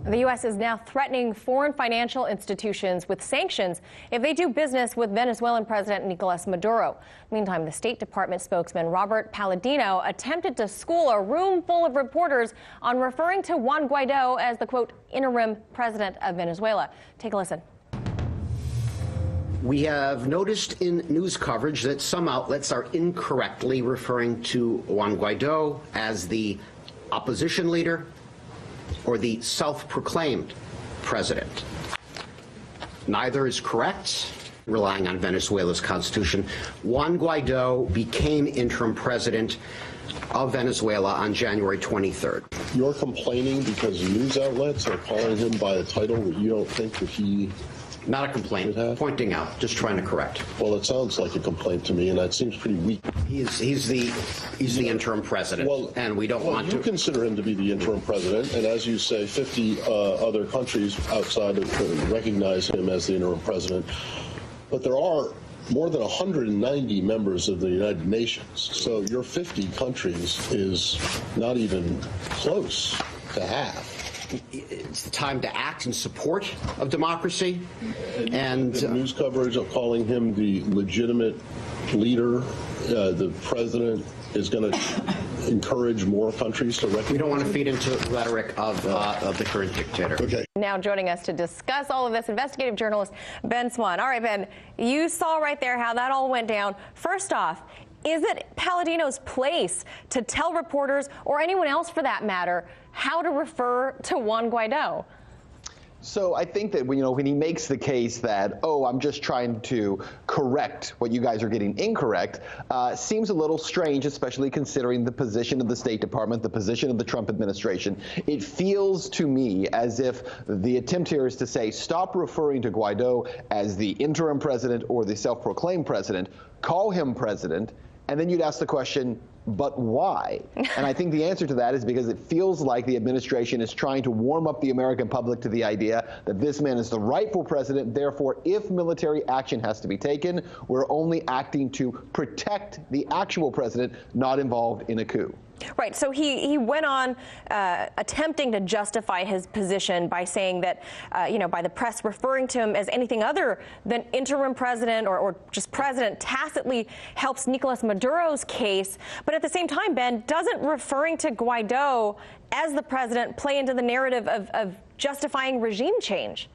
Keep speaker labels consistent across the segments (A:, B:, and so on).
A: The U.S. is now threatening foreign financial institutions with sanctions if they do business with Venezuelan President Nicolas Maduro. Meantime, the State Department spokesman Robert Palladino attempted to school a room full of reporters on referring to Juan Guaido as the, quote, interim president of Venezuela. Take a listen.
B: We have noticed in news coverage that some outlets are incorrectly referring to Juan Guaido as the opposition leader or the self-proclaimed president. Neither is correct. Relying on Venezuela's constitution, Juan Guaido became interim president of Venezuela on January 23rd.
C: You're complaining because news outlets are calling him by a title that you don't think that he...
B: Not a complaint, pointing out, just trying to correct.
C: Well, it sounds like a complaint to me, and that seems pretty weak.
B: He's the interim president,
C: well,
B: and we don't want to...
C: You consider him to be the interim president, and as you say, 50 other countries outside recognize him as the interim president. But there are more than 190 members of the United Nations, so your 50 countries is not even close to half.
B: It's the time to act in support of democracy. And
C: news coverage of calling him the legitimate leader, the president is going to encourage more countries to recognize.
B: We don't want to feed into the rhetoric of the current dictator.
C: Okay.
A: Now joining us to discuss all of this, investigative journalist Ben Swann. All right, Ben, you saw right there how that all went down. First off, is it Palladino's place to tell reporters, or anyone else for that matter, how to refer to Juan Guaido?
D: So I think that when he makes the case that, oh, I'm just trying to correct what you guys are getting incorrect, seems a little strange, especially considering the position of the State Department, the position of the Trump administration. It feels to me as if the attempt here is to say, stop referring to Guaido as the interim president or the self-proclaimed president, call him president, and then you'd ask the question, but why? And I think the answer to that is because it feels like the administration is trying to warm up the American public to the idea that this man is the rightful president. Therefore, if military action has to be taken, we're only acting to protect the actual president, not involved in a coup.
A: Right. So he went on attempting to justify his position by saying that, by the press referring to him as anything other than interim president or just president tacitly helps Nicolas Maduro's case. But at the same time, Ben, doesn't referring to Guaido as the president play into the narrative of justifying regime change?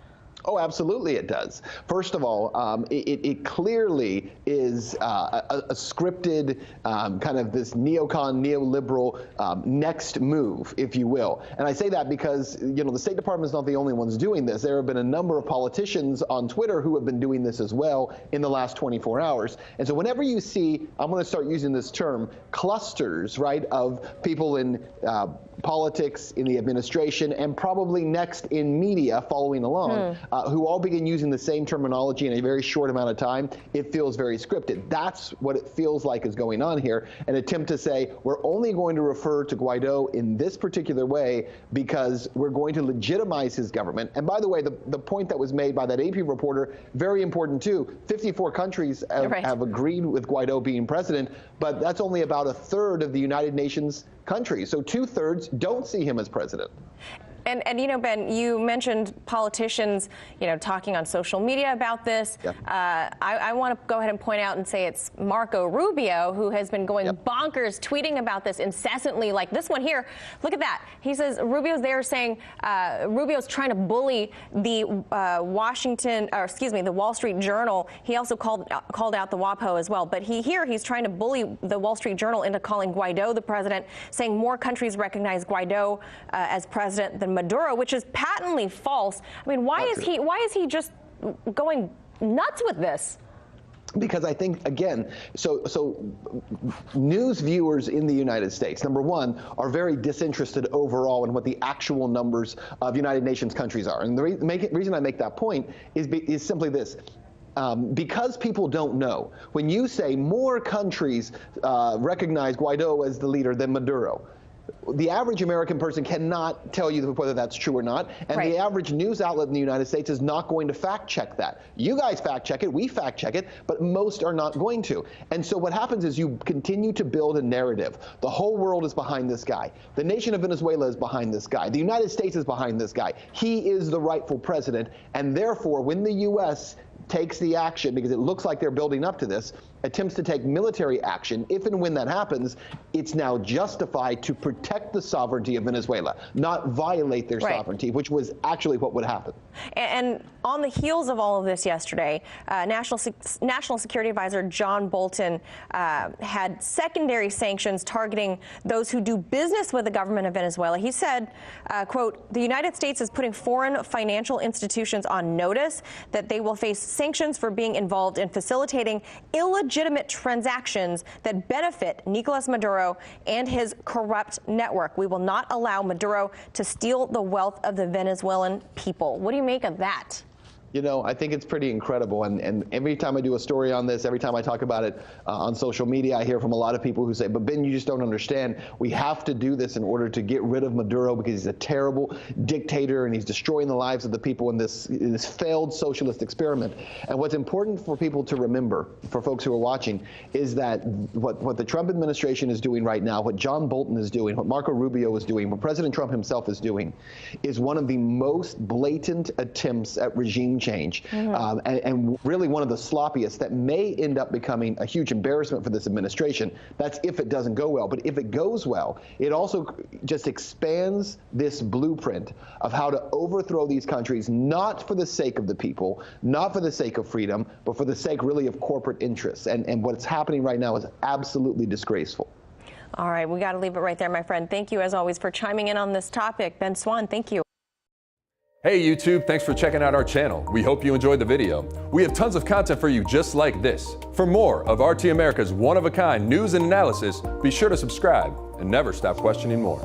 D: Oh, absolutely it does. First of all, it clearly is a scripted kind of this neocon, neoliberal next move, if you will. And I say that because, the State Department is not the only ones doing this. There have been a number of politicians on Twitter who have been doing this as well in the last 24 hours. And so whenever you see, I'm going to start using this term, clusters, right, of people in politics, in the administration, and probably next in media following along, who all begin using the same terminology in a very short amount of time, it feels very scripted. That's what it feels like is going on here, an attempt to say we're only going to refer to Guaido in this particular way because we're going to legitimize his government. And by the way, the point that was made by that AP reporter, very important too. 54 countries have agreed with Guaido being president, but that's only about a third of the United Nations countries. So 2/3 don't see him as president.
A: And Ben, you mentioned politicians, talking on social media about this. Yeah. I want to go ahead and point out and say it's Marco Rubio who has been going bonkers, tweeting about this incessantly. Like this one here, look at that. He says Rubio's there saying Rubio's trying to bully the the Wall Street Journal. He also called out the WAPO as well. But he's trying to bully the Wall Street Journal into calling Guaido the president, saying more countries recognize Guaido as president than Maduro, which is patently false. I mean, why is he just going nuts with this?
D: Because I think, again, so news viewers in the United States, number one, are very disinterested overall in what the actual numbers of United Nations countries are. And the reason I make that point is simply this. Because people don't know, when you say more countries recognize Guaido as the leader than Maduro, the average American person cannot tell you whether that's true or not, and
A: Right.
D: the average news outlet in the United States is not going to fact check that. You guys fact check it, we fact check it, but most are not going to. And so what happens is you continue to build a narrative. The whole world is behind this guy. The nation of Venezuela is behind this guy. The United States is behind this guy. He is the rightful president, and therefore when the U.S. takes the action, because it looks like they're building up to this, attempts to take military action, if and when that happens, it's now justified to protect the sovereignty of Venezuela, not violate their
A: Right.
D: sovereignty, which was actually what would happen.
A: And on the heels of all of this yesterday, National Security Advisor John Bolton had secondary sanctions targeting those who do business with the government of Venezuela. He said, quote, "The United States is putting foreign financial institutions on notice that they will face sanctions for being involved in facilitating illegitimate transactions that benefit Nicolas Maduro and his corrupt network. We will not allow Maduro to steal the wealth of the Venezuelan people." What do you make of that?
D: You know, I think it's pretty incredible. And every time I do a story on this, every time I talk about it on social media, I hear from a lot of people who say, but Ben, you just don't understand. We have to do this in order to get rid of Maduro because he's a terrible dictator and he's destroying the lives of the people in this failed socialist experiment. And what's important for people to remember, for folks who are watching, is that what the Trump administration is doing right now, what John Bolton is doing, what Marco Rubio is doing, what President Trump himself is doing, is one of the most blatant attempts at regime change, and really one of the sloppiest that may end up becoming a huge embarrassment for this administration. That's if it doesn't go well. But if it goes well, it also just expands this blueprint of how to overthrow these countries, not for the sake of the people, not for the sake of freedom, but for the sake really of corporate interests. And what's happening right now is absolutely disgraceful.
A: All right, we got to leave it right there, my friend. Thank you, as always, for chiming in on this topic. Ben Swann, thank you.
E: Hey YouTube, thanks for checking out our channel. We hope you enjoyed the video. We have tons of content for you just like this. For more of RT America's one-of-a-kind news and analysis, be sure to subscribe and never stop questioning more.